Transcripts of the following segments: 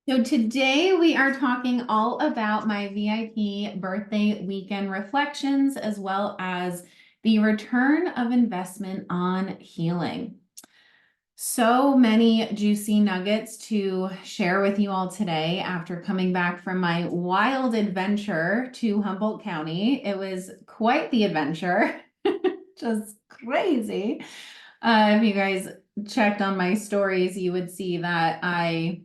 So today we are talking all about my VIP birthday weekend reflections, as well as the return of investment on healing. So many juicy nuggets to share with you all today after coming back from my wild adventure to Humboldt County. It was quite the adventure, just crazy. If you guys checked on my stories, you would see that I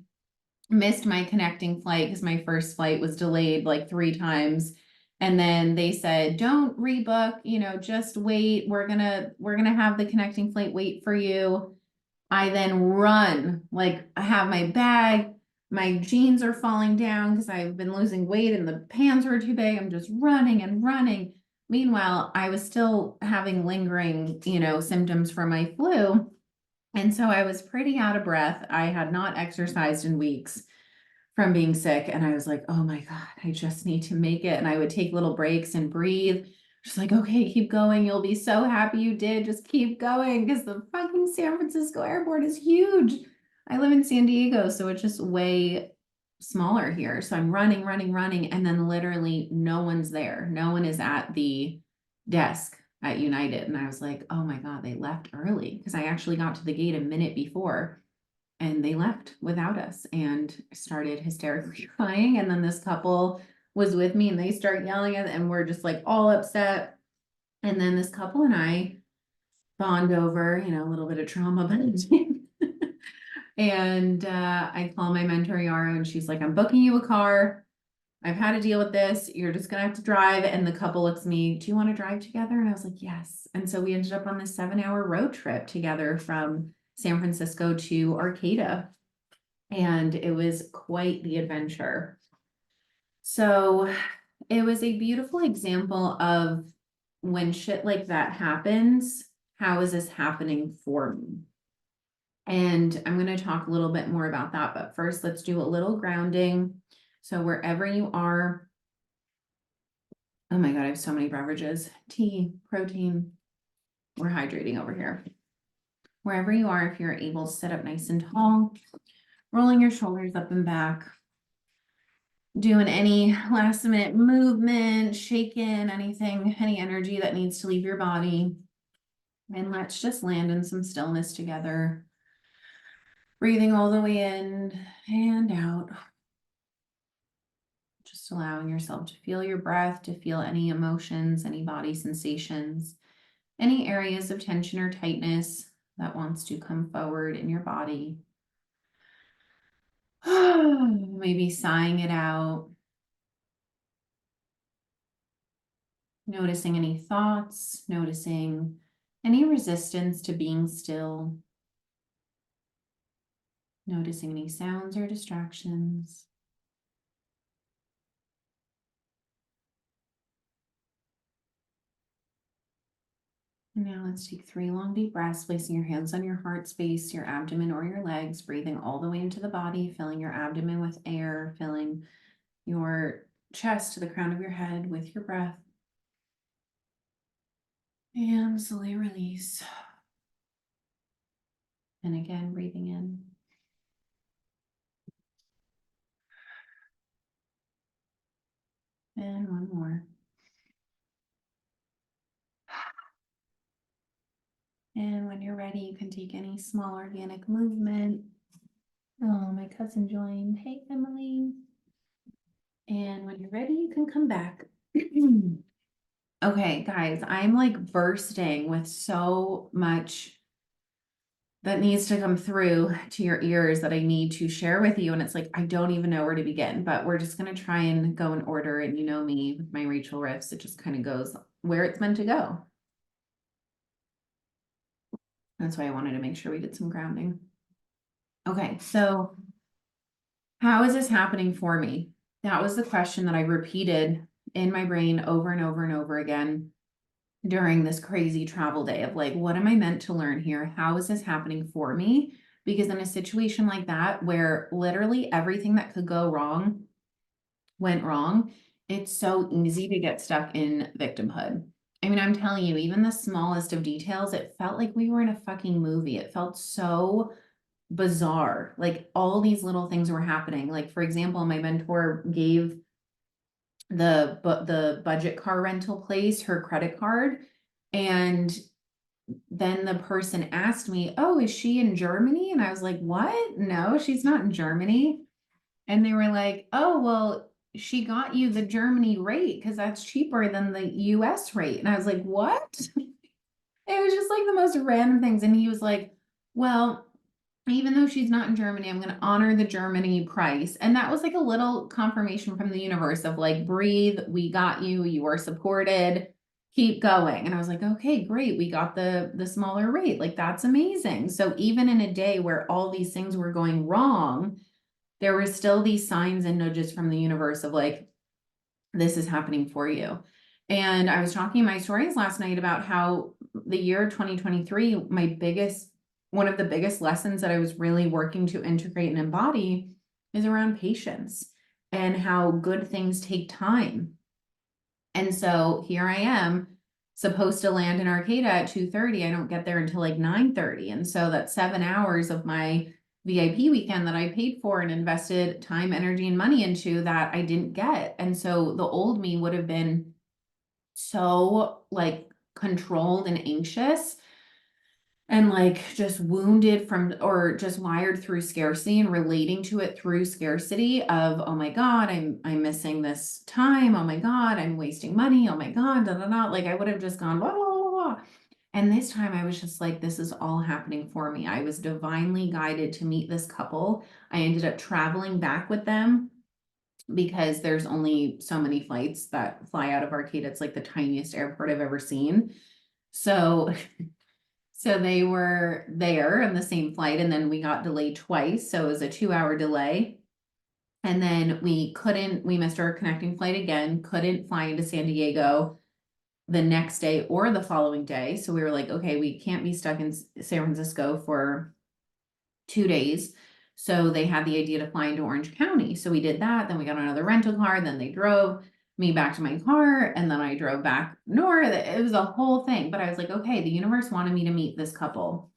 missed my connecting flight because my first flight was delayed like 3 times. And then they said, don't rebook, just wait. We're gonna have the connecting flight wait for you. I then run, like I have my bag, my jeans are falling down because I've been losing weight and the pants were too big. I'm just running and running. Meanwhile, I was still having lingering, symptoms from my flu. And so I was pretty out of breath. I had not exercised in weeks from being sick. And I was like, oh my God, I just need to make it. And I would take little breaks and breathe. Just like, okay, keep going. You'll be so happy you did. Just keep going because the fucking San Francisco airport is huge. I live in San Diego, so it's just way smaller here. So I'm running, running, running. And then literally no one's there. No one is at the desk at United. And I was like, oh my God, they left early because I actually got to the gate a minute before and they left without us and started hysterically crying. And then this couple was with me and they start yelling at and we're just like all upset. And then this couple and I bond over, a little bit of trauma bonding. And I call my mentor Yara and she's like, I'm booking you a car. I've had to deal with this. You're just gonna have to drive. And the couple looks at me, do you want to drive together? And I was like, yes. And so we ended up on this 7-hour road trip together from San Francisco to Arcata. And it was quite the adventure. So it was a beautiful example of when shit like that happens, how is this happening for me? And I'm going to talk a little bit more about that. But first, let's do a little grounding. So wherever you are, oh my God, I have so many beverages, tea, protein, we're hydrating over here. Wherever you are, if you're able to sit up nice and tall, rolling your shoulders up and back, doing any last minute movement, shaking, anything, any energy that needs to leave your body. And let's just land in some stillness together. Breathing all the way in and out. Just allowing yourself to feel your breath, to feel any emotions, any body sensations, any areas of tension or tightness that wants to come forward in your body. Maybe sighing it out. Noticing any thoughts, noticing any resistance to being still. Noticing any sounds or distractions. Now let's take 3 long deep breaths, placing your hands on your heart space, your abdomen or your legs, breathing all the way into the body, filling your abdomen with air, filling your chest to the crown of your head with your breath. And slowly release. And again, breathing in. And one more. And when you're ready, you can take any small organic movement. Oh, my cousin joined. Hey, Emily. And when you're ready, you can come back. Okay, guys, I'm like bursting with so much that needs to come through to your ears that I need to share with you. And it's like, I don't even know where to begin, but we're just going to try and go in order. And you know me with my Rachel riffs, it just kind of goes where it's meant to go. That's why I wanted to make sure we did some grounding. Okay, so how is this happening for me? That was the question that I repeated in my brain over and over and over again during this crazy travel day of like, what am I meant to learn here? How is this happening for me? Because in a situation like that, where literally everything that could go wrong went wrong, it's so easy to get stuck in victimhood. I mean, I'm telling you, even the smallest of details, it felt like we were in a fucking movie. It felt so bizarre. Like all these little things were happening. Like, for example, my mentor gave the budget car rental place her credit card, and then the person asked me, "Oh, is she in Germany?" And I was like, "What? No, she's not in Germany." And they were like, "Oh, well, she got you the Germany rate because that's cheaper than the US rate." And I was like, "What?" It was just like the most random things. And he was like, "Well, even though she's not in Germany, I'm going to honor the Germany price." And that was like a little confirmation from the universe of like, breathe, we got you, you are supported, keep going. And I was like, okay, great. We got the smaller rate. Like that's amazing. So even in a day where all these things were going wrong, there were still these signs and nudges from the universe of like, this is happening for you. And I was talking in my stories last night about how the year 2023, one of the biggest lessons that I was really working to integrate and embody is around patience and how good things take time. And so here I am supposed to land in Arcata at 2:30. I don't get there until like 9:30. And so that's 7 hours of my VIP weekend that I paid for and invested time, energy, and money into that I didn't get. And so the old me would have been so like controlled and anxious and like just wounded from or just wired through scarcity and relating to it through scarcity of, oh my God, I'm missing this time. Oh my God, I'm wasting money. Oh my God, da da da. Like I would have just gone blah, blah, blah, blah. And this time I was just like, this is all happening for me. I was divinely guided to meet this couple. I ended up traveling back with them because there's only so many flights that fly out of Arcata. It's like the tiniest airport I've ever seen. So so they were there on the same flight, and then we got delayed twice. So it was a 2 hour delay. And then we missed our connecting flight again, couldn't fly into San Diego the next day or the following day. So we were like, okay, we can't be stuck in San Francisco for 2 days. So they had the idea to fly into Orange County. So we did that. Then we got another rental car. Then they drove me back to my car. And then I drove back north. It was a whole thing. But I was like, okay, the universe wanted me to meet this couple.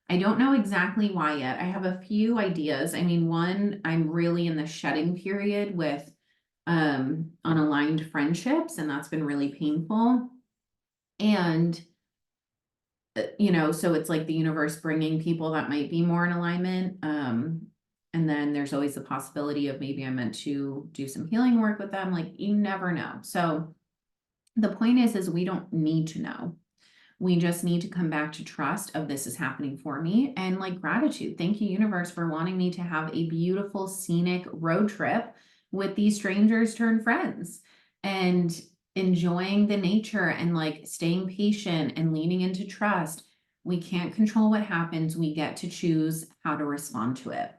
I don't know exactly why yet. I have a few ideas. I mean, one, I'm really in the shedding period with unaligned friendships, and that's been really painful. And so it's like the universe bringing people that might be more in alignment. And then there's always the possibility of maybe I'm meant to do some healing work with them. Like you never know. So the point is we don't need to know. We just need to come back to trust of this is happening for me and like gratitude. Thank you, universe, for wanting me to have a beautiful scenic road trip with these strangers turned friends and enjoying the nature and like staying patient and leaning into trust. We can't control what happens. We get to choose how to respond to it.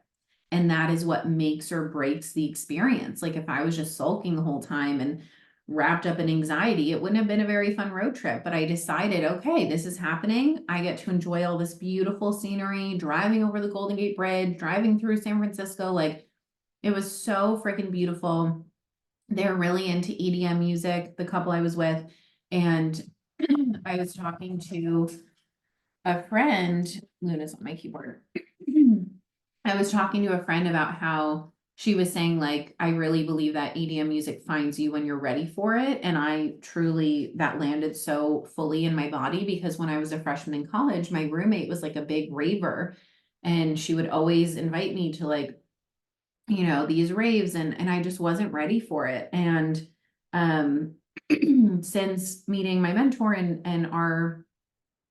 And that is what makes or breaks the experience. Like if I was just sulking the whole time and wrapped up in anxiety, it wouldn't have been a very fun road trip. But I decided, okay, this is happening. I get to enjoy all this beautiful scenery, driving over the Golden Gate Bridge, driving through San Francisco. Like it was so freaking beautiful. They're really into EDM music, the couple I was with. And I was talking to a friend, Luna's on my keyboard. I was talking to a friend about how she was saying, like, I really believe that EDM music finds you when you're ready for it. And I truly, that landed so fully in my body because when I was a freshman in college, my roommate was like a big raver and she would always invite me to like, these raves and I just wasn't ready for it. And um, since meeting my mentor and our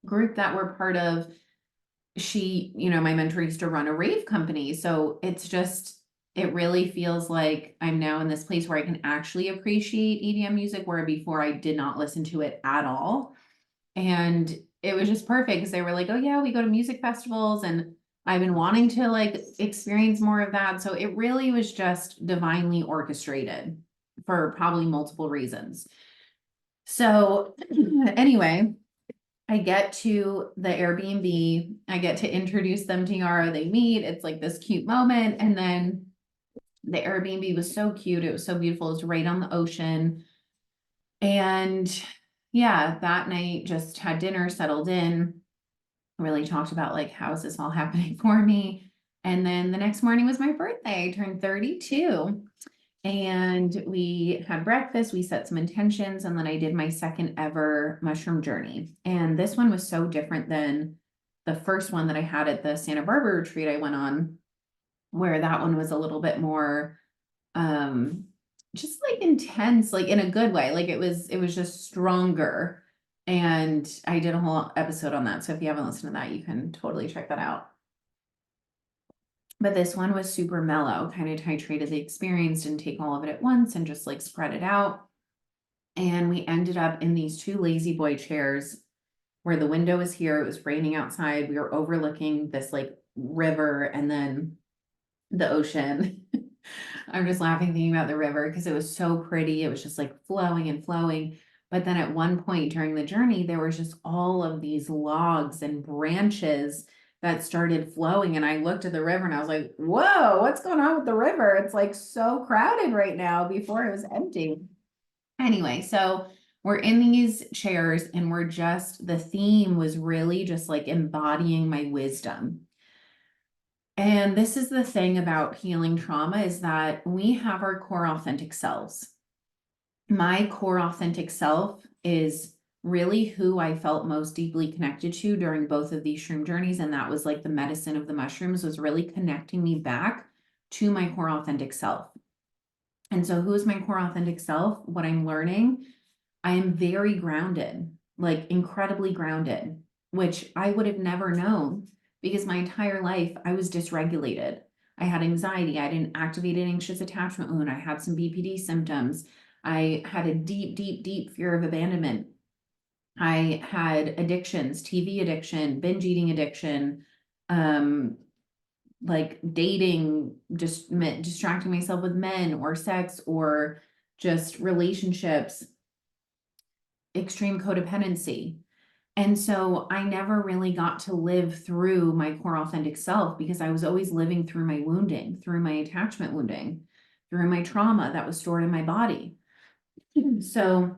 group that we're part of, my mentor used to run a rave company. So it really feels like I'm now in this place where I can actually appreciate EDM music, where before I did not listen to it at all. And it was just perfect because they were like, oh yeah, we go to music festivals and I've been wanting to like experience more of that. So it really was just divinely orchestrated for probably multiple reasons. So anyway, I get to the Airbnb, I get to introduce them to Yara, they meet, it's like this cute moment. And then the Airbnb was so cute, it was so beautiful, it was right on the ocean. And yeah, that night just had dinner, settled in, really talked about like, how is this all happening for me? And then the next morning was my birthday. I turned 32. And we had breakfast, we set some intentions, and then I did my second ever mushroom journey. And this one was so different than the first one that I had at the Santa Barbara retreat I went on, where that one was a little bit more just like intense, like in a good way. Like it was just stronger. And I did a whole episode on that. So if you haven't listened to that, you can totally check that out. But this one was super mellow, kind of titrated the experience, didn't take all of it at once and just like spread it out. And we ended up in these two lazy boy chairs where the window was here. It was raining outside. We were overlooking this like river and then the ocean. I'm just laughing thinking about the river because it was so pretty. It was just like flowing and flowing. But then at one point during the journey, there was just all of these logs and branches that started flowing. And I looked at the river and I was like, whoa, what's going on with the river? It's like so crowded right now. Before it was empty. Anyway, so we're in these chairs and the theme was really just like embodying my wisdom. And this is the thing about healing trauma is that we have our core authentic selves. My core authentic self is really who I felt most deeply connected to during both of these shroom journeys. And that was like the medicine of the mushrooms was really connecting me back to my core authentic self. And so who is my core authentic self? What I'm learning, I am very grounded, like incredibly grounded, which I would have never known because my entire life I was dysregulated. I had anxiety. I had an activated anxious attachment wound. I had some BPD symptoms. I had a deep, deep, deep fear of abandonment. I had addictions, TV addiction, binge eating addiction, like dating, just distracting myself with men or sex or just relationships, extreme codependency. And so I never really got to live through my core authentic self because I was always living through my wounding, through my attachment wounding, through my trauma that was stored in my body. So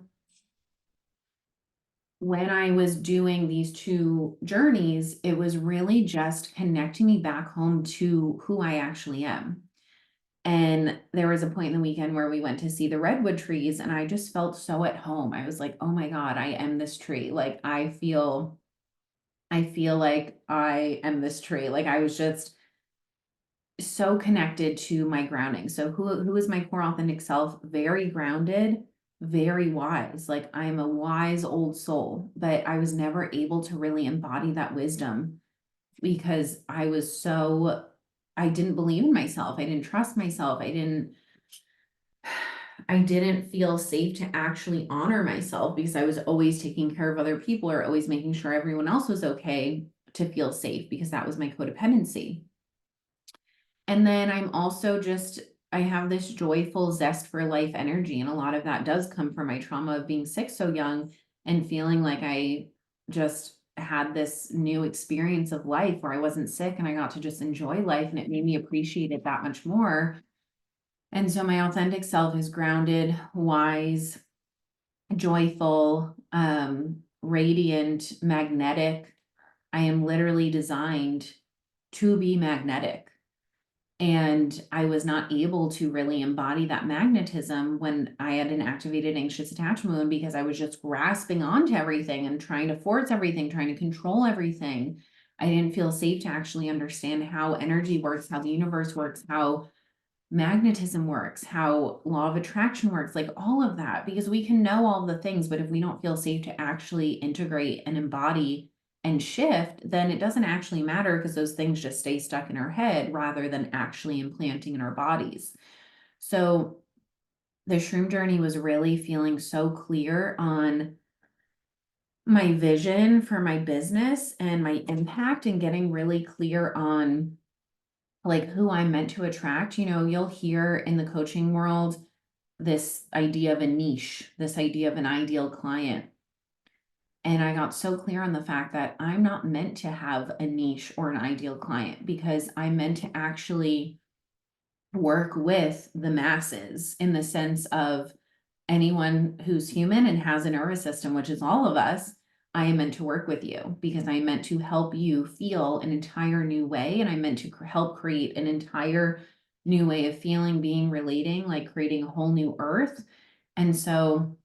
when I was doing these two journeys, it was really just connecting me back home to who I actually am. And there was a point in the weekend where we went to see the redwood trees and I just felt so at home. I was like, oh my God, I am this tree. Like I feel like I am this tree. Like I was just so connected to my grounding. So who is my core authentic self? Very grounded, very wise. Like I'm a wise old soul, but I was never able to really embody that wisdom because I didn't believe in myself. I didn't trust myself. I didn't feel safe to actually honor myself because I was always taking care of other people or always making sure everyone else was okay to feel safe because that was my codependency. And then I have this joyful zest for life energy. And a lot of that does come from my trauma of being sick so young and feeling like I just had this new experience of life where I wasn't sick and I got to just enjoy life and it made me appreciate it that much more. And so my authentic self is grounded, wise, joyful, radiant, magnetic. I am literally designed to be magnetic. And I was not able to really embody that magnetism when I had an activated anxious attachment wound because I was just grasping onto everything and trying to force everything, trying to control everything. I didn't feel safe to actually understand how energy works, how the universe works, how magnetism works, how law of attraction works, like all of that, because we can know all the things, but if we don't feel safe to actually integrate and embody and shift, then it doesn't actually matter because those things just stay stuck in our head rather than actually implanting in our bodies. So the shroom journey was really feeling so clear on my vision for my business and my impact and getting really clear on like who I'm meant to attract. You'll hear in the coaching world this idea of a niche, this idea of an ideal client. And I got so clear on the fact that I'm not meant to have a niche or an ideal client because I'm meant to actually work with the masses in the sense of anyone who's human and has a nervous system, which is all of us. I am meant to work with you because I'm meant to help you feel an entire new way. And I'm meant to help create an entire new way of feeling, being, relating, like creating a whole new earth. And so,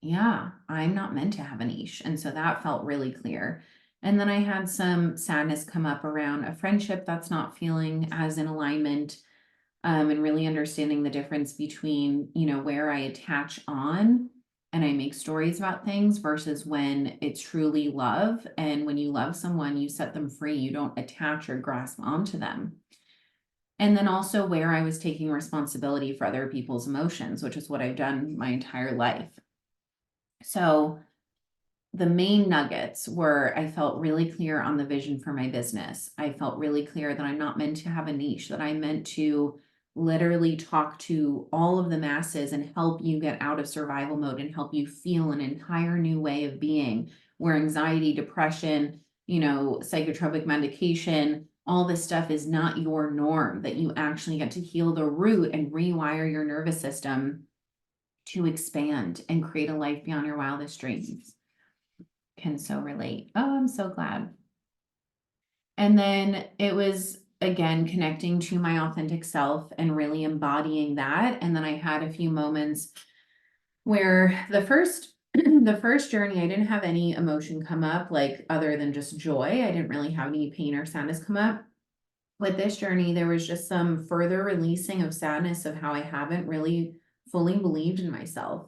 yeah, I'm not meant to have a niche. And so that felt really clear. And then I had some sadness come up around a friendship that's not feeling as in alignment, and really understanding the difference between, where I attach on and I make stories about things versus when it's truly love. And when you love someone, you set them free, you don't attach or grasp onto them. And then also where I was taking responsibility for other people's emotions, which is what I've done my entire life. So the main nuggets were, I felt really clear on the vision for my business. I felt really clear that I'm not meant to have a niche, that I'm meant to literally talk to all of the masses and help you get out of survival mode and help you feel an entire new way of being, where anxiety, depression, psychotropic medication, all this stuff is not your norm, that you actually get to heal the root and rewire your nervous system to expand and create a life beyond your wildest dreams. Can so relate. Oh, I'm so glad. And then it was again connecting to my authentic self and really embodying that. And then I had a few moments where the first the first journey, I didn't have any emotion come up, like other than just joy. I didn't really have any pain or sadness come up. With this journey, there was just some further releasing of sadness of how I haven't really fully believed in myself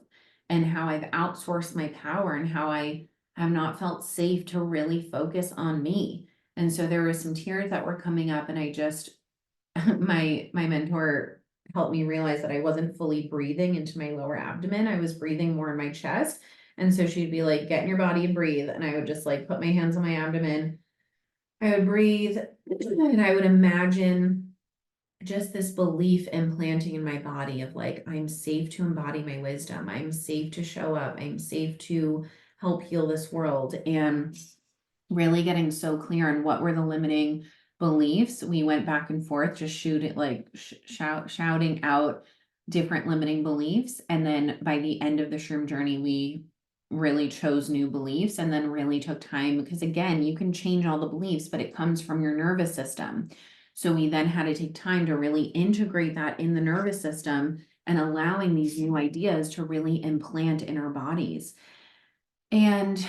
and how I've outsourced my power and how I have not felt safe to really focus on me. And so there were some tears that were coming up, and I just my mentor helped me realize that I wasn't fully breathing into my lower abdomen. I was breathing more in my chest. And so she'd be like, get in your body and breathe. And I would just like put my hands on my abdomen. I would breathe and I would imagine just this belief implanting in my body of like, I'm safe to embody my wisdom. I'm safe to show up. I'm safe to help heal this world. And really getting so clear on what were the limiting beliefs. We went back and forth, just shouting out different limiting beliefs. And then by the end of the shroom journey, we really chose new beliefs and then really took time because again, you can change all the beliefs, but it comes from your nervous system. So we then had to take time to really integrate that in the nervous system and allowing these new ideas to really implant in our bodies. And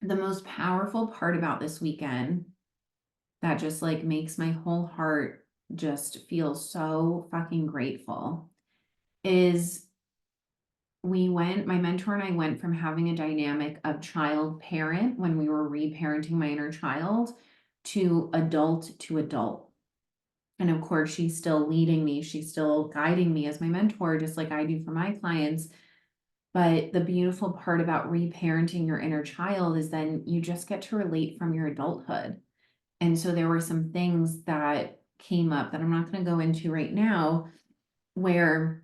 the most powerful part about this weekend that just like makes my whole heart just feel so fucking grateful is my mentor and I went from having a dynamic of child parent when we were reparenting my inner child to adult to adult. And of course, she's still leading me. She's still guiding me as my mentor, just like I do for my clients. But the beautiful part about reparenting your inner child is then you just get to relate from your adulthood. And so there were some things that came up that I'm not going to go into right now, where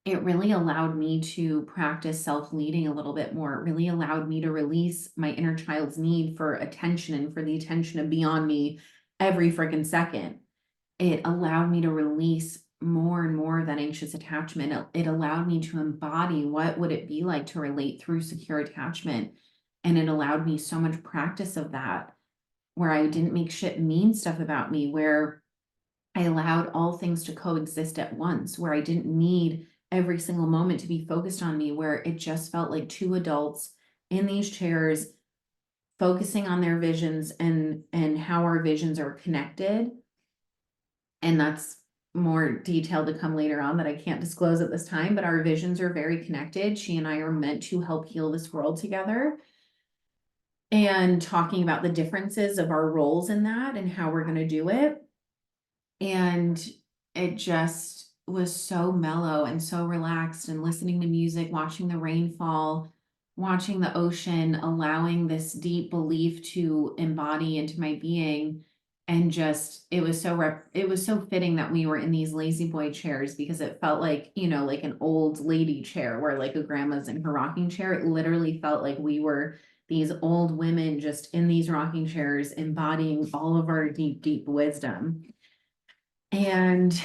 it really allowed me to practice self-leading a little bit more. It really allowed me to release my inner child's need for attention and for the attention to be on me every freaking second. It allowed me to release more and more of that anxious attachment. It allowed me to embody what would it be like to relate through secure attachment. And it allowed me so much practice of that, where I didn't make shit mean stuff about me, where I allowed all things to coexist at once, where I didn't need every single moment to be focused on me, where it just felt like two adults in these chairs focusing on their visions and how our visions are connected. And that's more detail to come later on that I can't disclose at this time, but our visions are very connected. She and I are meant to help heal this world together. And talking about the differences of our roles in that and how we're going to do it. And it just was so mellow and so relaxed, and listening to music, watching the rain fall, watching the ocean, allowing this deep belief to embody into my being. And just, it was so fitting that we were in these lazy boy chairs, because it felt like, like an old lady chair where like a grandma's in her rocking chair. It literally felt like we were these old women just in these rocking chairs, embodying all of our deep, deep wisdom. And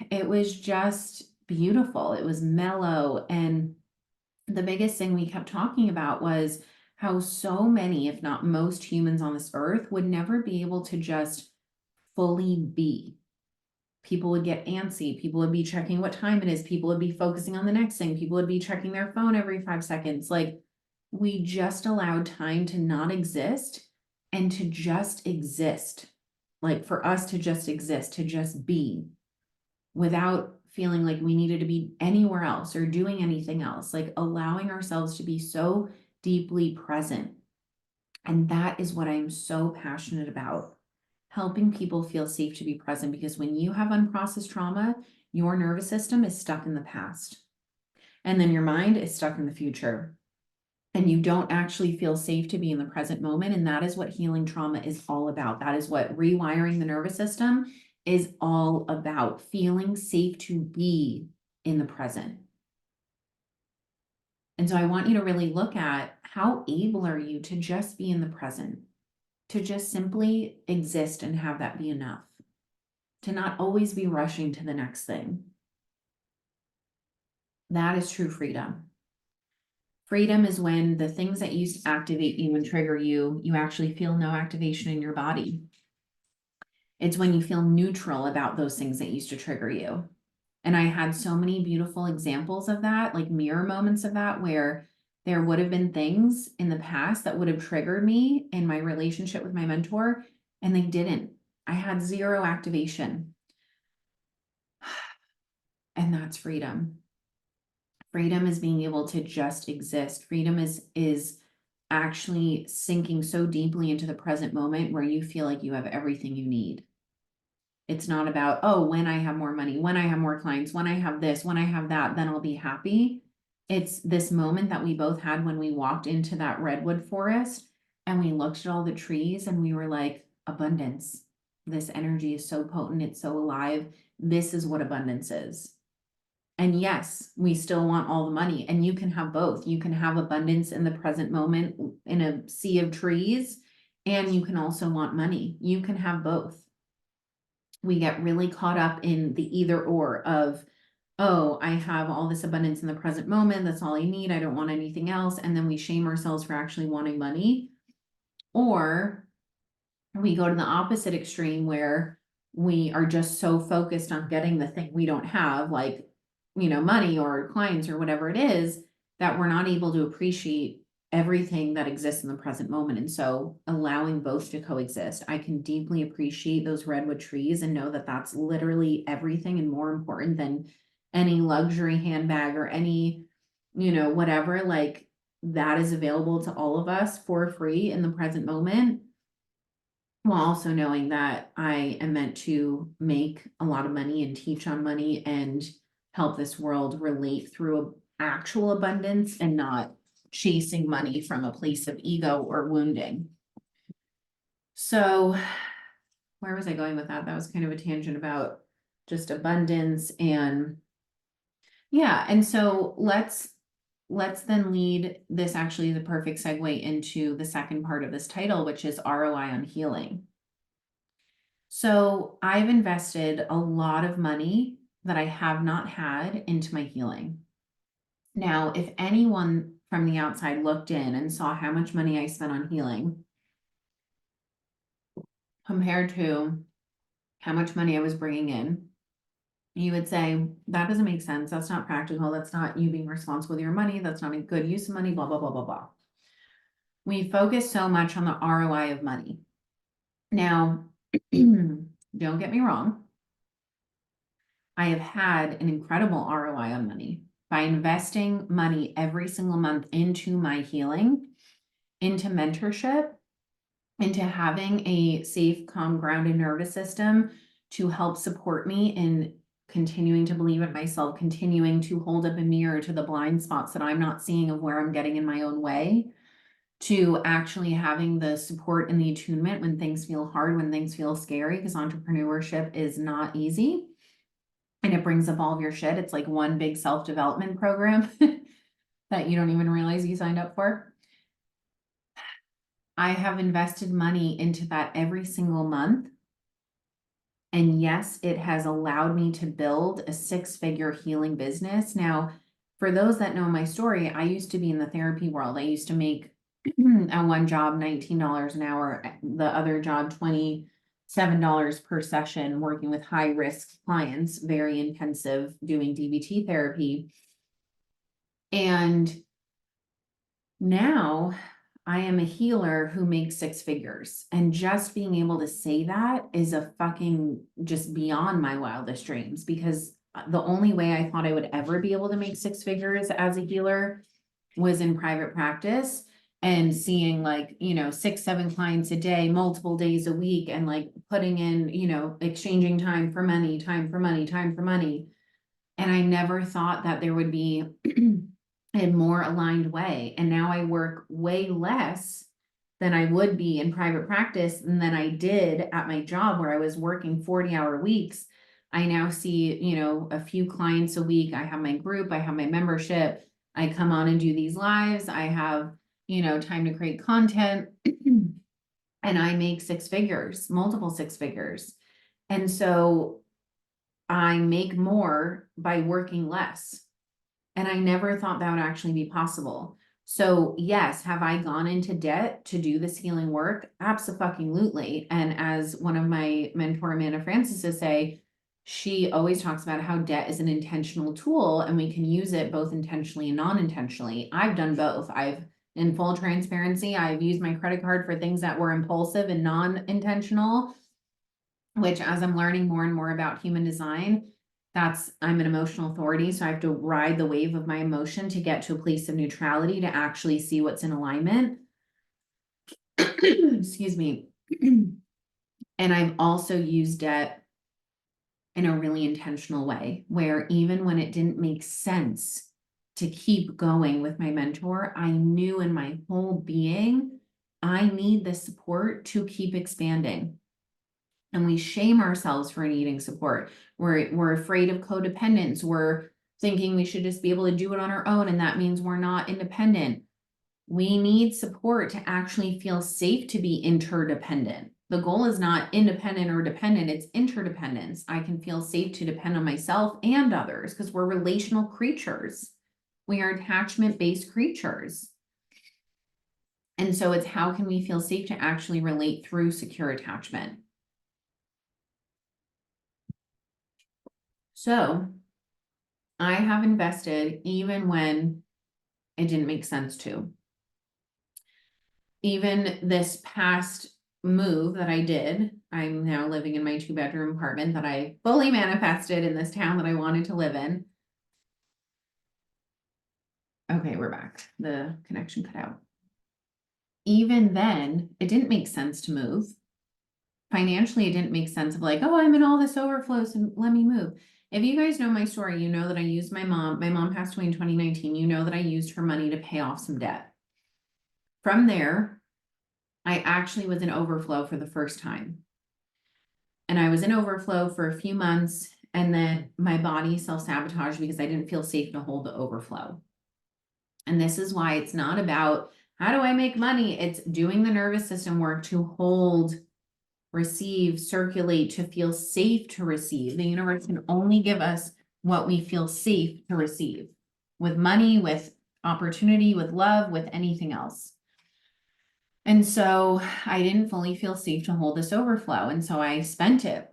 it was just beautiful. It was mellow. And the biggest thing we kept talking about was how so many, if not most humans on this earth would never be able to just fully be. People would get antsy. People would be checking what time it is. People would be focusing on the next thing. People would be checking their phone every 5 seconds. Like, we just allowed time to not exist and to just exist. Like, for us to just exist, to just be without feeling like we needed to be anywhere else or doing anything else, like allowing ourselves to be so deeply present. And that is what I'm so passionate about, helping people feel safe to be present, because when you have unprocessed trauma, your nervous system is stuck in the past. And then your mind is stuck in the future. And you don't actually feel safe to be in the present moment. And that is what healing trauma is all about. That is what rewiring the nervous system is all about, feeling safe to be in the present. And so I want you to really look at, how able are you to just be in the present, to just simply exist and have that be enough, to not always be rushing to the next thing. That is true freedom. Freedom is when the things that used to activate you and trigger you, you actually feel no activation in your body. It's when you feel neutral about those things that used to trigger you. And I had so many beautiful examples of that, like mirror moments of that, where there would have been things in the past that would have triggered me in my relationship with my mentor, and they didn't. I had zero activation. And that's freedom. Freedom is being able to just exist. Freedom is actually sinking so deeply into the present moment where you feel like you have everything you need. It's not about, oh, when I have more money, when I have more clients, when I have this, when I have that, then I'll be happy. It's this moment that we both had when we walked into that redwood forest and we looked at all the trees and we were like, abundance. This energy is so potent. It's so alive. This is what abundance is. And yes, we still want all the money, and you can have both. You can have abundance in the present moment in a sea of trees, and you can also want money. You can have both. We get really caught up in the either or of, oh, I have all this abundance in the present moment. That's all I need. I don't want anything else. And then we shame ourselves for actually wanting money. Or we go to the opposite extreme where we are just so focused on getting the thing we don't have, like, money or clients or whatever it is, that we're not able to appreciate everything that exists in the present moment. And so allowing both to coexist, I can deeply appreciate those redwood trees and know that that's literally everything and more important than any luxury handbag or any, whatever, like, that is available to all of us for free in the present moment, while also knowing that I am meant to make a lot of money and teach on money and help this world relate through actual abundance and not chasing money from a place of ego or wounding. So where was I going with that? That was kind of a tangent about just abundance. And yeah, and so let's then lead this, actually the perfect segue into the second part of this title, which is ROI on healing. So I've invested a lot of money that I have not had into my healing. Now, if anyone from the outside looked in and saw how much money I spent on healing compared to how much money I was bringing in, you would say, that doesn't make sense. That's not practical. That's not you being responsible with your money. That's not a good use of money, blah, blah, blah, blah, blah. We focus so much on the ROI of money. Now, don't get me wrong. I have had an incredible ROI on money by investing money every single month into my healing, into mentorship, into having a safe, calm, grounded nervous system to help support me in continuing to believe in myself, continuing to hold up a mirror to the blind spots that I'm not seeing of where I'm getting in my own way, to actually having the support and the attunement when things feel hard, when things feel scary, because entrepreneurship is not easy. And it brings up all of your shit. It's like one big self-development program that you don't even realize you signed up for. I have invested money into that every single month. And yes, it has allowed me to build a 6-figure healing business. Now, for those that know my story, I used to be in the therapy world. I used to make at one job $19 an hour, the other job $27 per session, working with high risk clients, very intensive, doing DBT therapy. And now I am a healer who makes six figures. And just being able to say that is a fucking just beyond my wildest dreams, because the only way I thought I would ever be able to make six figures as a healer was in private practice and seeing like, 6, 7 clients a day, multiple days a week, and like putting in, exchanging time for money, time for money, time for money. And I never thought that there would be a more aligned way. And now I work way less than I would be in private practice and than I did at my job where I was working 40-hour weeks. I now see, a few clients a week. I have my group, I have my membership. I come on and do these lives. I have, time to create content and I make six figures, multiple six figures. And so I make more by working less. And I never thought that would actually be possible. So yes, have I gone into debt to do this healing work? Absolutely. And as one of my mentor, Amanda Francis, say, she always talks about how debt is an intentional tool and we can use it both intentionally and non-intentionally. I've done both. In full transparency, I've used my credit card for things that were impulsive and non-intentional, which as I'm learning more and more about human design, I'm an emotional authority. So I have to ride the wave of my emotion to get to a place of neutrality to actually see what's in alignment. Excuse me. And I've also used debt in a really intentional way where even when it didn't make sense to keep going with my mentor, I knew in my whole being, I need the support to keep expanding. And we shame ourselves for needing support. We're afraid of codependence. We're thinking we should just be able to do it on our own. And that means we're not independent. We need support to actually feel safe to be interdependent. The goal is not independent or dependent, it's interdependence. I can feel safe to depend on myself and others because we're relational creatures. We are attachment-based creatures. And so it's how can we feel safe to actually relate through secure attachment? So I have invested even when it didn't make sense to. Even this past move that I did, I'm now living in my 2-bedroom apartment that I fully manifested in this town that I wanted to live in. Okay, we're back. The connection cut out. Even then, it didn't make sense to move. Financially, it didn't make sense of like, oh, I'm in all this overflow, so let me move. If you guys know my story, you know that I used my mom passed away in 2019. You know that I used her money to pay off some debt. From there, I actually was in overflow for the first time. And I was in overflow for a few months, and then my body self-sabotaged because I didn't feel safe to hold the overflow. And this is why it's not about how do I make money? It's doing the nervous system work to hold, receive, circulate, to feel safe to receive. The universe can only give us what we feel safe to receive, with money, with opportunity, with love, with anything else. And so I didn't fully feel safe to hold this overflow. And so I spent it.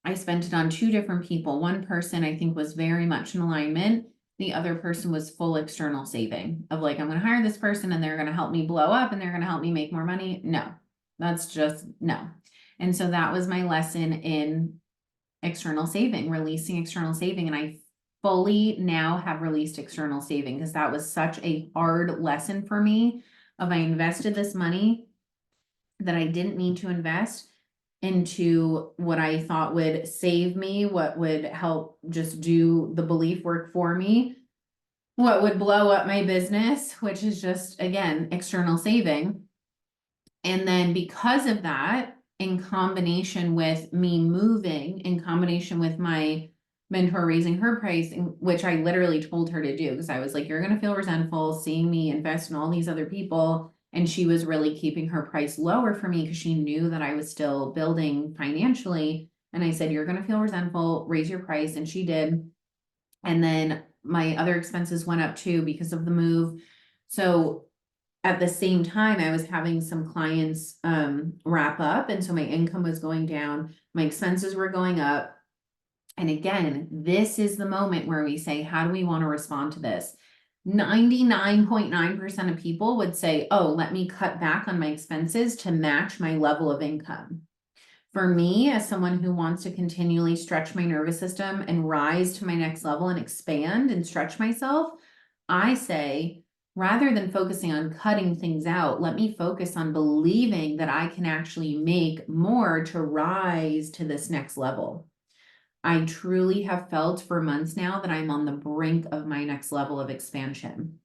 I spent it on 2 different people. One person I think was very much in alignment. The other person was full external saving of like, I'm going to hire this person and they're going to help me blow up and they're going to help me make more money. No, that's just no. And so that was my lesson in external saving, releasing external saving. And I fully now have released external saving because that was such a hard lesson for me of I invested this money that I didn't need to invest into what I thought would save me, what would help just do the belief work for me, what would blow up my business, which is just, again, external saving. And then because of that, in combination with me moving, in combination with my mentor raising her price, which I literally told her to do, because I was like, you're going to feel resentful seeing me invest in all these other people. And she was really keeping her price lower for me because she knew that I was still building financially. And I said, you're going to feel resentful, raise your price. And she did. And then my other expenses went up too because of the move. So at the same time, I was having some clients wrap up, and so my income was going down, my expenses were going up. And again, this is the moment where we say, how do we want to respond to this? 99.9% of people would say, oh, let me cut back on my expenses to match my level of income. For me, as someone who wants to continually stretch my nervous system and rise to my next level and expand and stretch myself, I say, rather than focusing on cutting things out, let me focus on believing that I can actually make more to rise to this next level. I truly have felt for months now that I'm on the brink of my next level of expansion,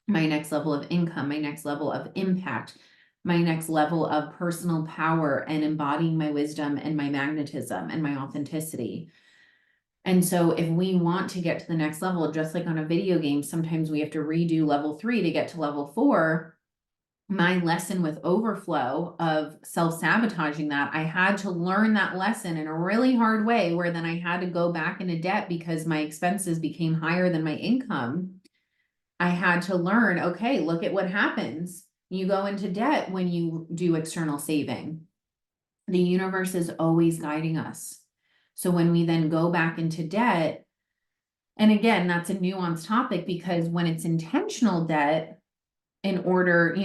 my next level of income, my next level of impact, my next level of personal power and embodying my wisdom and my magnetism and my authenticity. And so if we want to get to the next level, just like on a video game, sometimes we have to redo level 3 to get to level 4. My lesson with overflow of self-sabotaging that, I had to learn that lesson in a really hard way, where then I had to go back into debt because my expenses became higher than my income. I had to learn, okay, look at what happens. You go into debt when you do external saving. The universe is always guiding us. So when we then go back into debt, and again, that's a nuanced topic, because when it's intentional debt, in order,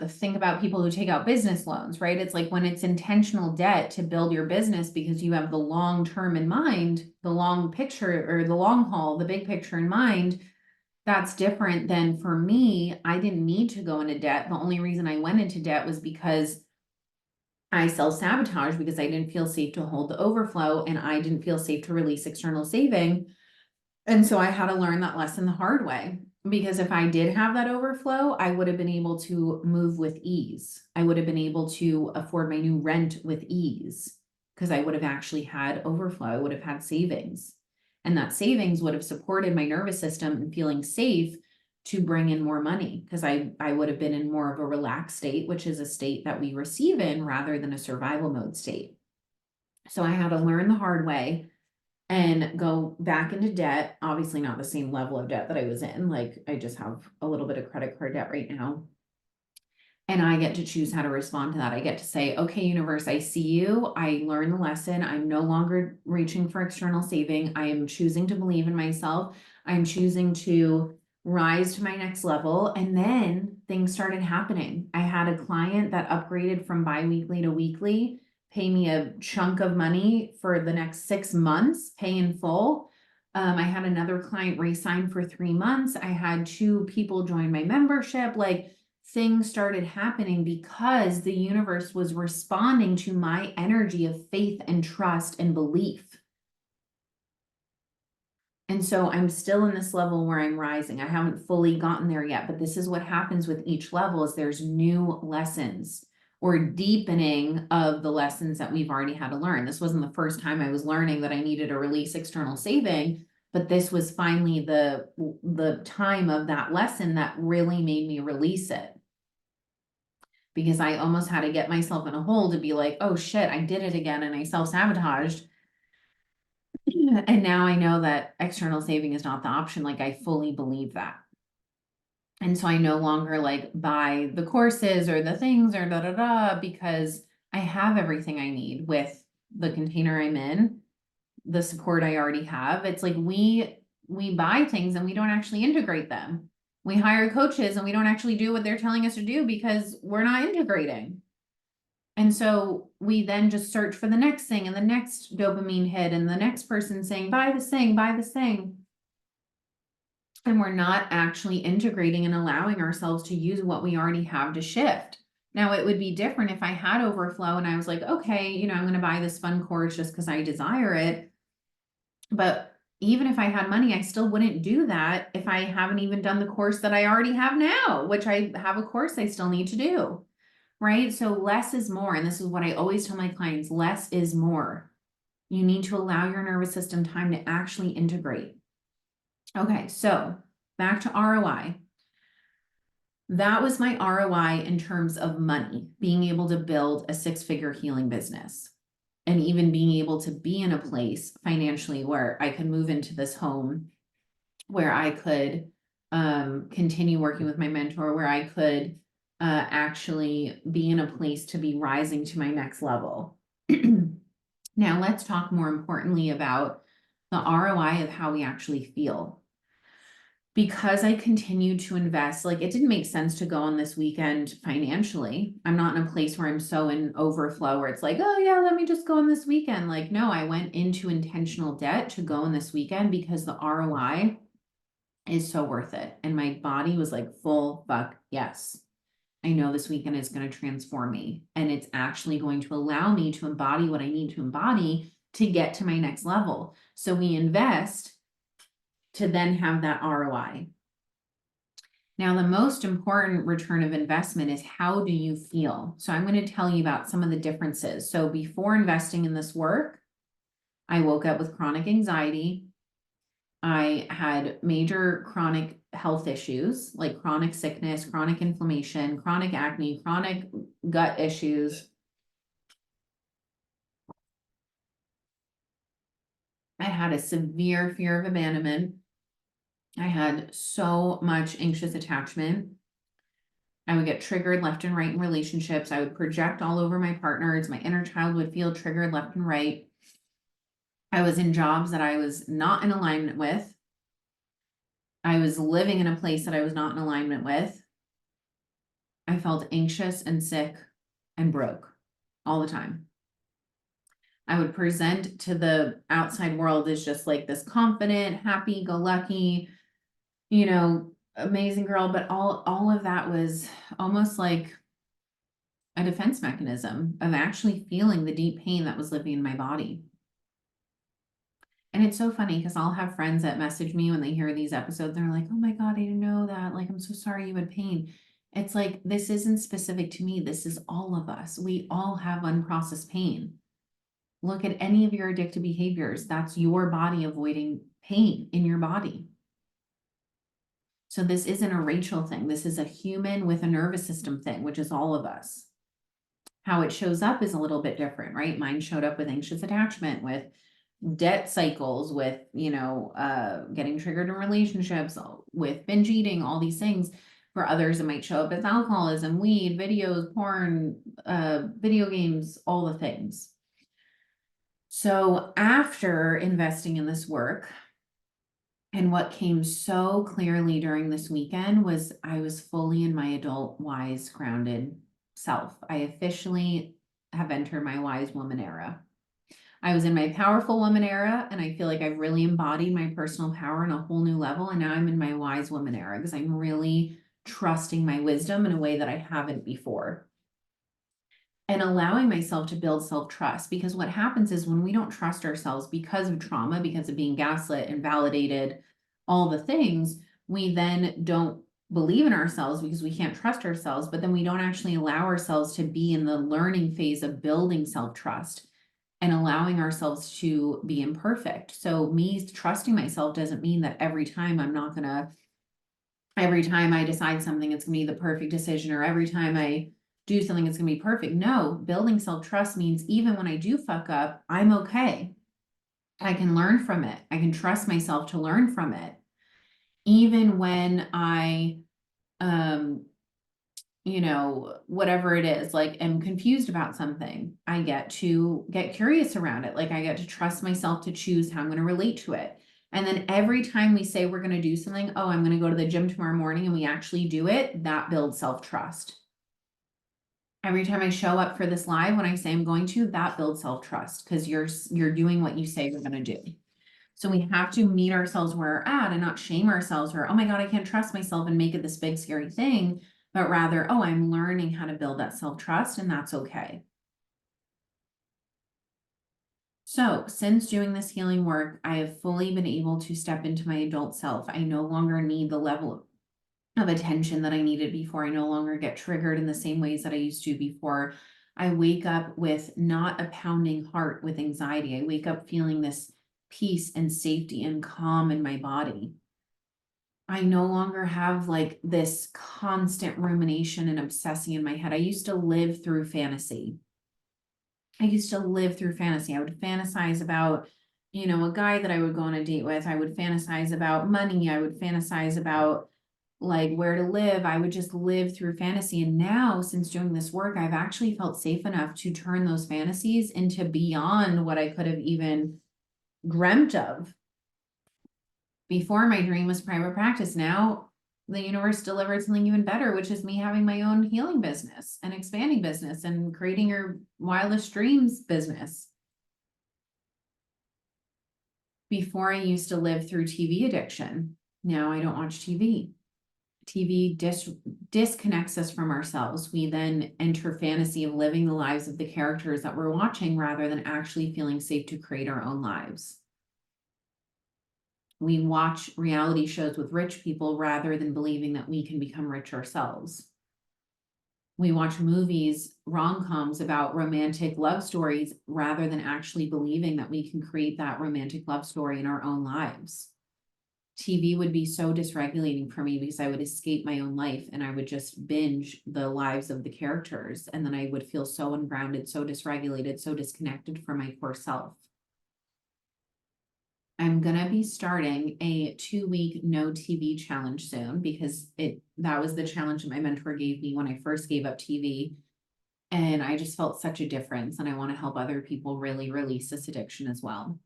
think about people who take out business loans, right? It's like when it's intentional debt to build your business because you have the long term in mind, the long picture or the long haul, the big picture in mind. That's different than, for me, I didn't need to go into debt. The only reason I went into debt was because I self-sabotaged, because I didn't feel safe to hold the overflow and I didn't feel safe to release external saving. And so I had to learn that lesson the hard way, because if I did have that overflow, I would have been able to move with ease. I would have been able to afford my new rent with ease because I would have actually had overflow. I would have had savings, and that savings would have supported my nervous system and feeling safe to bring in more money, because I would have been in more of a relaxed state, which is a state that we receive in rather than a survival mode state. So I had to learn the hard way and go back into debt. Obviously not the same level of debt that I was in. Like, I just have a little bit of credit card debt right now. And I get to choose how to respond to that. I get to say, okay, universe, I see you. I learned the lesson. I'm no longer reaching for external saving. I am choosing to believe in myself. I'm choosing to rise to my next level. And then things started happening. I had a client that upgraded from biweekly to weekly, pay me a chunk of money for the next 6 months, pay in full. I had another client re-sign for 3 months. I had 2 people join my membership. Like, things started happening because the universe was responding to my energy of faith and trust and belief. And so I'm still in this level where I'm rising. I haven't fully gotten there yet, but this is what happens with each level: is there's new lessons or deepening of the lessons that we've already had to learn. This wasn't the first time I was learning that I needed to release external saving, but this was finally the time of that lesson that really made me release it. Because I almost had to get myself in a hole to be like, oh shit, I did it again and I self-sabotaged. And now I know that external saving is not the option. Like, I fully believe that. And so I no longer like buy the courses or the things or da da da, because I have everything I need with the container I'm in, the support I already have. It's like we buy things and we don't actually integrate them. We hire coaches and we don't actually do what they're telling us to do because we're not integrating. And so we then just search for the next thing and the next dopamine hit and the next person saying, buy this thing, buy this thing. And we're not actually integrating and allowing ourselves to use what we already have to shift. Now, it would be different if I had overflow and I was like, okay, I'm going to buy this fun course just because I desire it. But even if I had money, I still wouldn't do that if I haven't even done the course that I already have now, which I have a course I still need to do. Right? So less is more. And this is what I always tell my clients: less is more. You need to allow your nervous system time to actually integrate. Okay, so back to ROI. That was my ROI in terms of money, being able to build a 6-figure healing business, and even being able to be in a place financially where I could move into this home where I could continue working with my mentor, where I could actually be in a place to be rising to my next level. Now, let's talk more importantly about the ROI of how we actually feel. Because I continued to invest, like it didn't make sense to go on this weekend financially. I'm not in a place where I'm so in overflow where it's like, oh yeah, let me just go on this weekend. Like, no, I went into intentional debt to go on this weekend because the ROI is so worth it. And my body was like, full fuck yes. I know this weekend is going to transform me, and it's actually going to allow me to embody what I need to embody to get to my next level. So we invest to then have that ROI. Now, the most important return of investment is how do you feel? So I'm going to tell you about some of the differences. So before investing in this work, I woke up with chronic anxiety. I had major chronic health issues like chronic sickness, chronic inflammation, chronic acne, chronic gut issues. I had a severe fear of abandonment. I had so much anxious attachment. I would get triggered left and right in relationships. I would project all over my partners. My inner child would feel triggered left and right. I was in jobs that I was not in alignment with. I was living in a place that I was not in alignment with. I felt anxious and sick and broke all the time. I would present to the outside world as just like this confident, happy go lucky, amazing girl. But all of that was almost like a defense mechanism of actually feeling the deep pain that was living in my body. And it's so funny because I'll have friends that message me when they hear these episodes. They're like, oh my God, I didn't know that. Like, I'm so sorry you had pain. It's like, this isn't specific to me. This is all of us. We all have unprocessed pain. Look at any of your addictive behaviors. That's your body avoiding pain in your body. So this isn't a racial thing. This is a human with a nervous system thing, which is all of us. How it shows up is a little bit different, right? Mine showed up with anxious attachment, with debt cycles, with, getting triggered in relationships, with binge eating, all these things. For others, it might show up as alcoholism, weed, videos, porn, video games, all the things. So after investing in this work, and what came so clearly during this weekend was I was fully in my adult, wise, grounded self. I officially have entered my wise woman era. I was in my powerful woman era, and I feel like I've really embodied my personal power on a whole new level. And now I'm in my wise woman era because I'm really trusting my wisdom in a way that I haven't before. And allowing myself to build self-trust, because what happens is when we don't trust ourselves because of trauma, because of being gaslit and validated, all the things, we then don't believe in ourselves because we can't trust ourselves, but then we don't actually allow ourselves to be in the learning phase of building self-trust and allowing ourselves to be imperfect. So me trusting myself doesn't mean that every time I decide something, it's gonna be the perfect decision, or every time I do something, it's gonna be perfect. No, building self-trust means even when I do fuck up, I'm okay. I can learn from it. I can trust myself to learn from it. Even when I, whatever it is, like am confused about something, I get to get curious around it. Like I get to trust myself to choose how I'm going to relate to it. And then every time we say we're going to do something, oh, I'm going to go to the gym tomorrow morning, and we actually do it, that builds self-trust. Every time I show up for this live, when I say I'm going to, that builds self-trust because you're doing what you say you're going to do. So we have to meet ourselves where we're at and not shame ourselves for, oh my God, I can't trust myself and make it this big scary thing, but rather, oh, I'm learning how to build that self-trust, and that's okay. So since doing this healing work, I have fully been able to step into my adult self. I no longer need the level of attention that I needed before. I no longer get triggered in the same ways that I used to before. I wake up with not a pounding heart with anxiety. I wake up feeling this peace and safety and calm in my body. I no longer have like this constant rumination and obsessing in my head. I used to live through fantasy. I would fantasize about a guy that I would go on a date with, I would fantasize about money. I would fantasize about like where to live. I would just live through fantasy. And now, since doing this work, I've actually felt safe enough to turn those fantasies into beyond what I could have even dreamt of. Before, my dream was private practice. Now the universe delivered something even better, which is me having my own healing business and expanding business and creating your wildest dreams business. Before, I used to live through TV addiction. Now I don't watch TV. TV disconnects us from ourselves. We then enter fantasy of living the lives of the characters that we're watching rather than actually feeling safe to create our own lives. We watch reality shows with rich people rather than believing that we can become rich ourselves. We watch movies, rom-coms about romantic love stories rather than actually believing that we can create that romantic love story in our own lives. TV would be so dysregulating for me because I would escape my own life and I would just binge the lives of the characters. And then I would feel so ungrounded, so dysregulated, so disconnected from my core self. I'm gonna be starting a 2-week no TV challenge soon because that was the challenge that my mentor gave me when I first gave up TV. And I just felt such a difference. And I want to help other people really release this addiction as well.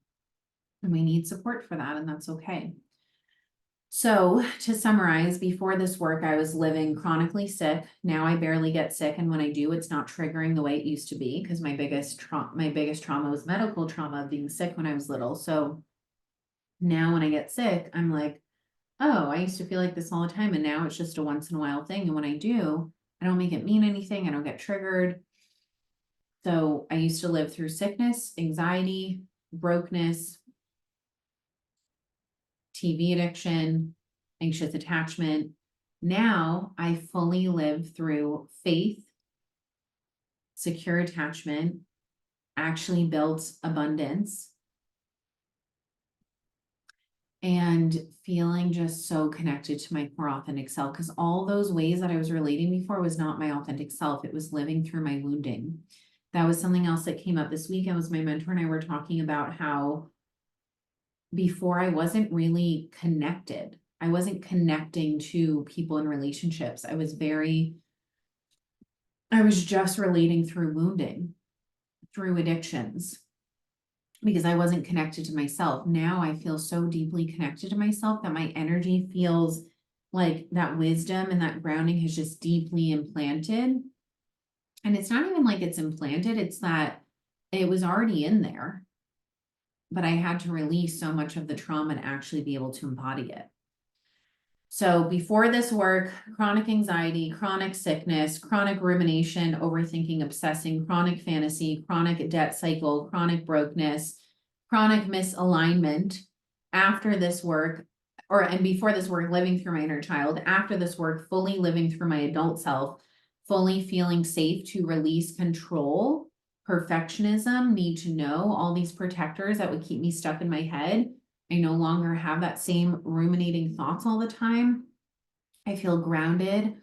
And we need support for that, and that's okay. So to summarize, before this work, I was living chronically sick. Now I barely get sick. And when I do, it's not triggering the way it used to be because my biggest trauma was medical trauma of being sick when I was little. So now when I get sick, I'm like, oh, I used to feel like this all the time. And now it's just a once in a while thing. And when I do, I don't make it mean anything. I don't get triggered. So I used to live through sickness, anxiety, brokenness, TV addiction, anxious attachment. Now I fully live through faith, secure attachment, actually builds abundance, and feeling just so connected to my core authentic self. Because all those ways that I was relating before was not my authentic self. It was living through my wounding. That was something else that came up this weekend. Was my mentor and I were talking about how before I wasn't really connected. I wasn't connecting to people in relationships. I was just relating through wounding, through addictions, because I wasn't connected to myself. Now I feel so deeply connected to myself that my energy feels like that wisdom and that grounding has just deeply implanted. And it's not even like it's implanted, it's that it was already in there, but I had to release so much of the trauma to actually be able to embody it. So before this work, chronic anxiety, chronic sickness, chronic rumination, overthinking, obsessing, chronic fantasy, chronic debt cycle, chronic brokenness, chronic misalignment. After this work, and before this work, living through my inner child. After this work, fully living through my adult self, fully feeling safe to release control, perfectionism, need to know, all these protectors that would keep me stuck in my head. I no longer have that same ruminating thoughts all the time. I feel grounded.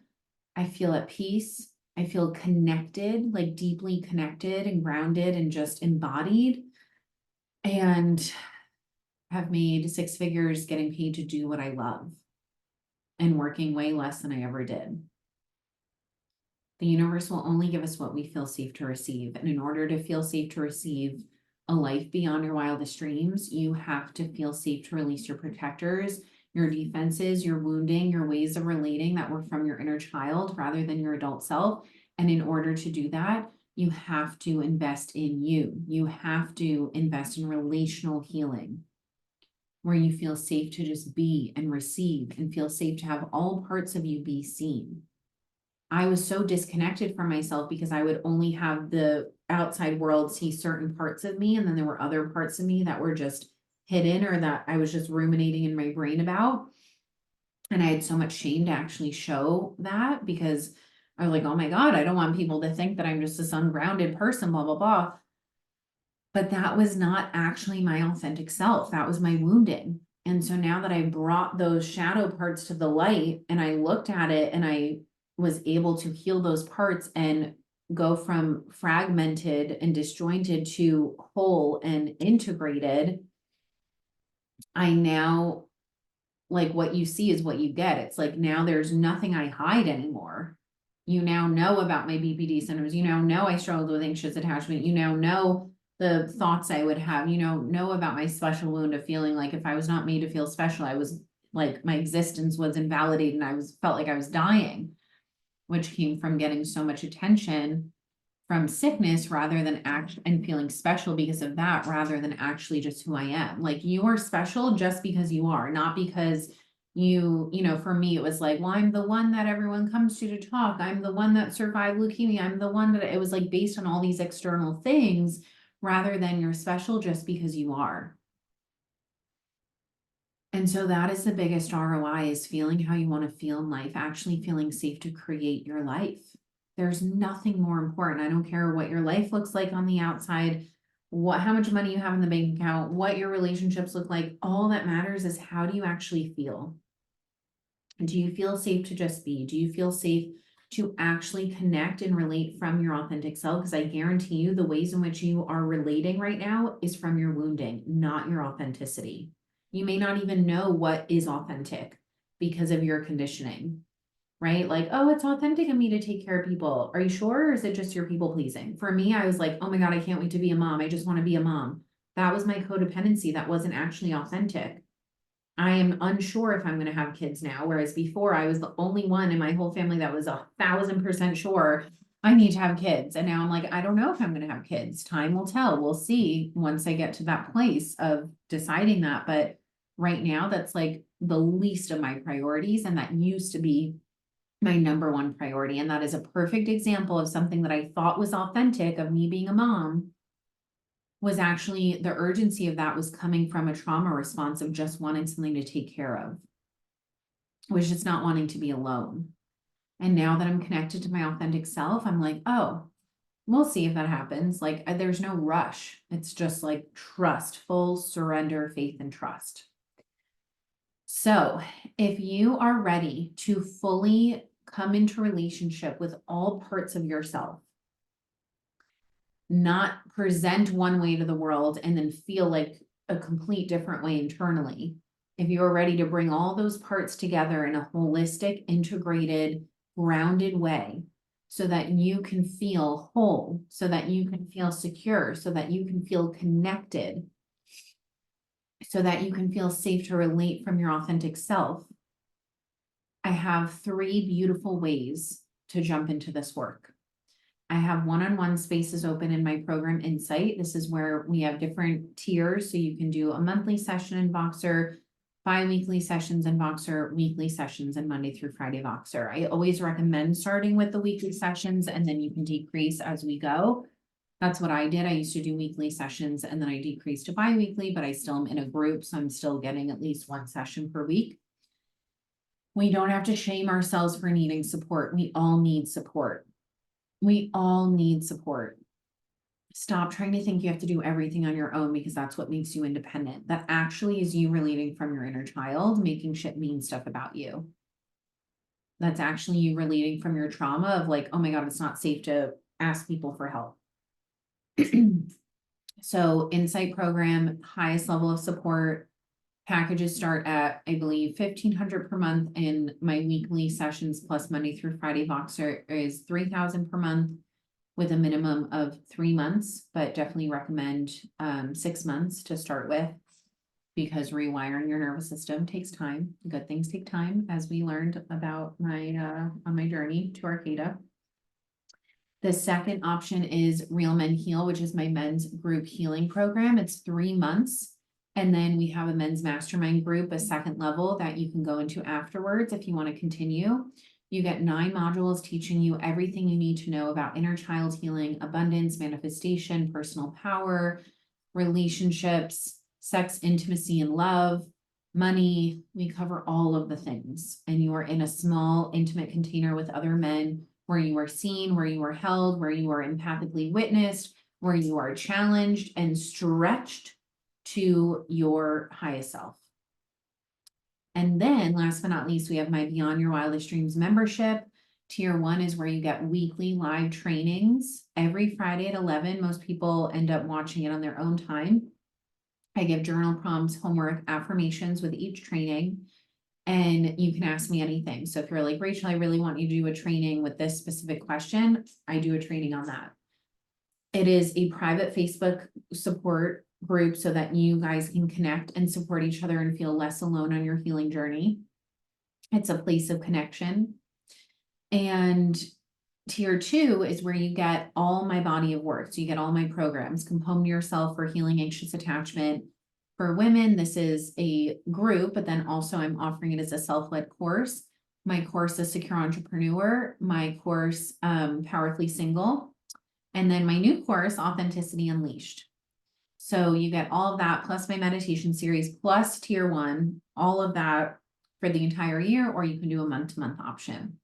I feel at peace. I feel connected, like deeply connected and grounded and just embodied. And have made 6 figures getting paid to do what I love and working way less than I ever did. The universe will only give us what we feel safe to receive. And in order to feel safe to receive a life beyond your wildest dreams, you have to feel safe to release your protectors, your defenses, your wounding, your ways of relating that were from your inner child rather than your adult self. And in order to do that, you have to invest in you. You have to invest in relational healing where you feel safe to just be and receive and feel safe to have all parts of you be seen. I was so disconnected from myself because I would only have the outside world see certain parts of me. And then there were other parts of me that were just hidden or that I was just ruminating in my brain about. And I had so much shame to actually show that because I was like, oh my God, I don't want people to think that I'm just this ungrounded person, blah, blah, blah. But that was not actually my authentic self. That was my wounding. And so now that I brought those shadow parts to the light and I looked at it and I was able to heal those parts and go from fragmented and disjointed to whole and integrated, I now, like, what you see is what you get. It's like, now there's nothing I hide anymore. You now know about my BPD symptoms. You now know I struggled with anxious attachment. You now know the thoughts I would have. You know about my special wound of feeling like if I was not made to feel special, I was like, my existence was invalidated and felt like I was dying, which came from getting so much attention from sickness rather than and feeling special because of that, rather than actually just who I am. Like, you are special just because you are, not because for me, it was like, well, I'm the one that everyone comes to talk. I'm the one that survived leukemia. I'm the one that, it was like based on all these external things rather than you're special just because you are. And so that is the biggest ROI, is feeling how you want to feel in life, actually feeling safe to create your life. There's nothing more important. I don't care what your life looks like on the outside, how much money you have in the bank account, what your relationships look like. All that matters is, how do you actually feel? Do you feel safe to just be? Do you feel safe to actually connect and relate from your authentic self? Because I guarantee you, the ways in which you are relating right now is from your wounding, not your authenticity. You may not even know what is authentic because of your conditioning, right? Like, oh, it's authentic of me to take care of people. Are you sure? Or is it just your people pleasing? For me, I was like, oh my God, I can't wait to be a mom. I just want to be a mom. That was my codependency. That wasn't actually authentic. I am unsure if I'm going to have kids now, whereas before I was the only one in my whole family that was 1,000% sure I need to have kids. And now I'm like, I don't know if I'm going to have kids. Time will tell. We'll see once I get to that place of deciding that. But right now, that's like the least of my priorities. And that used to be my number one priority. And that is a perfect example of something that I thought was authentic of me being a mom, was actually, the urgency of that was coming from a trauma response of just wanting something to take care of, was just not wanting to be alone. And now that I'm connected to my authentic self, I'm like, oh, we'll see if that happens. Like, there's no rush. It's just like trust, full surrender, faith, and trust. So if you are ready to fully come into relationship with all parts of yourself, not present one way to the world and then feel like a complete different way internally. If you are ready to bring all those parts together in a holistic, integrated, grounded way, so that you can feel whole, so that you can feel secure, so that you can feel connected, so that you can feel safe to relate from your authentic self, I have 3 beautiful ways to jump into this work. I have one-on-one spaces open in my program Insight. This is where we have different tiers. So you can do a monthly session in Voxer, bi-weekly sessions in Voxer, weekly sessions, and Monday through Friday Voxer. I always recommend starting with the weekly sessions, and then you can decrease as we go. That's what I did. I used to do weekly sessions and then I decreased to bi-weekly, but I still am in a group. So I'm still getting at least 1 session per week. We don't have to shame ourselves for needing support. We all need support. We all need support. Stop trying to think you have to do everything on your own, because that's what makes you independent. That actually is you relating from your inner child, making shit mean stuff about you. That's actually you relating from your trauma of like, oh my God, it's not safe to ask people for help. So Insight program, highest level of support. Packages start at, I believe, $1,500 per month, and my weekly sessions plus Monday through Friday Voxer is $3,000 per month, with a minimum of 3 months, but definitely recommend 6 months to start with, because rewiring your nervous system takes time. Good things take time, as we learned about on my journey to Arcata. The second option is Real Men Heal, which is my men's group healing program. It's 3 months. And then we have a men's mastermind group, a second level that you can go into afterwards if you want to continue. You get 9 modules teaching you everything you need to know about inner child healing, abundance, manifestation, personal power, relationships, sex, intimacy, and love, money. We cover all of the things. And you are in a small, intimate container with other men, where you are seen, where you are held, where you are empathically witnessed, where you are challenged and stretched to your highest self. And then last but not least, we have my Beyond Your Wildest Dreams membership. Tier 1 is where you get weekly live trainings every Friday at 11. Most people end up watching it on their own time. I give journal prompts, homework, affirmations with each training. And you can ask me anything. So if you're like, Rachel, I really want you to do a training with this specific question, I do a training on that. It is a private Facebook support group so that you guys can connect and support each other and feel less alone on your healing journey. It's a place of connection. And tier 2 is where you get all my body of work. So you get all my programs, Component Yourself for healing anxious attachment. For women, this is a group, but then also I'm offering it as a self-led course. My course is Secure Entrepreneur, my course, Powerfully Single, and then my new course, Authenticity Unleashed. So you get all of that plus my meditation series plus tier 1, all of that for the entire year, or you can do a month-to-month option.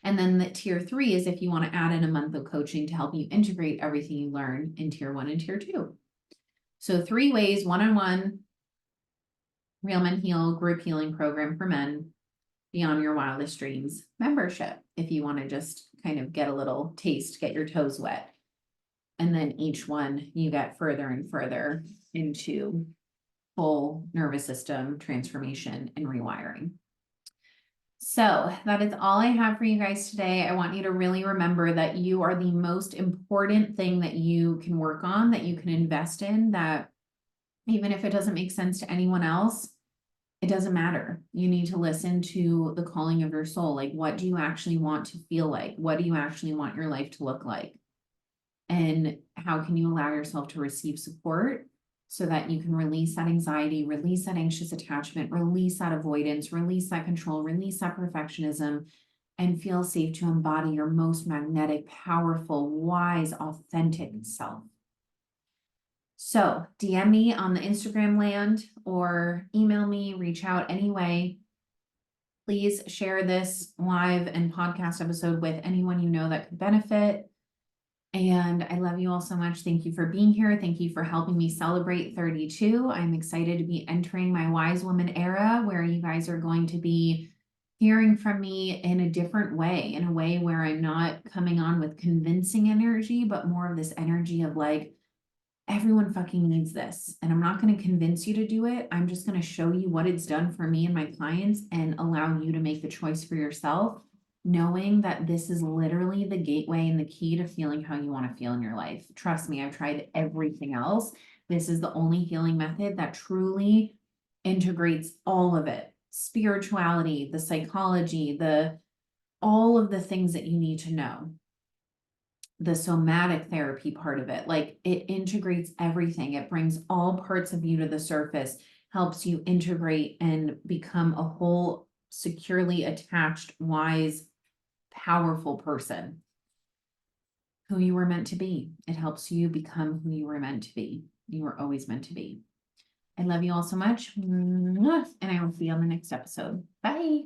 And then the tier 3 is if you want to add in a month of coaching to help you integrate everything you learn in tier 1 and tier 2. So 3 ways, one-on-one, Real Men Heal group healing program for men, Beyond Your Wildest Dreams membership, if you want to just kind of get a little taste, get your toes wet. And then each one you get further and further into full nervous system transformation and rewiring. So that is all I have for you guys today. I want you to really remember that you are the most important thing that you can work on, that you can invest in, that even if it doesn't make sense to anyone else, it doesn't matter. You need to listen to the calling of your soul. Like, what do you actually want to feel like? What do you actually want your life to look like? And how can you allow yourself to receive support so that you can release that anxiety, release that anxious attachment, release that avoidance, release that control, release that perfectionism, and feel safe to embody your most magnetic, powerful, wise, authentic self. So DM me on the Instagram land or email me, reach out anyway. Please share this live and podcast episode with anyone you know that could benefit. And I love you all so much. Thank you for being here. Thank you for helping me celebrate 32. I'm excited to be entering my wise woman era where you guys are going to be hearing from me in a different way, in a way where I'm not coming on with convincing energy, but more of this energy of like, everyone fucking needs this. And I'm not going to convince you to do it. I'm just going to show you what it's done for me and my clients and allow you to make the choice for yourself, knowing that this is literally the gateway and the key to feeling how you want to feel in your life. Trust me, I've tried everything else. This is the only healing method that truly integrates all of it. Spirituality, the psychology, all of the things that you need to know. The somatic therapy part of it, like it integrates everything. It brings all parts of you to the surface, helps you integrate and become a whole, securely attached, wise, powerful person who you were meant to be. It helps you become who you were meant to be. You were always meant to be. I love you all so much. And I will see you on the next episode. Bye.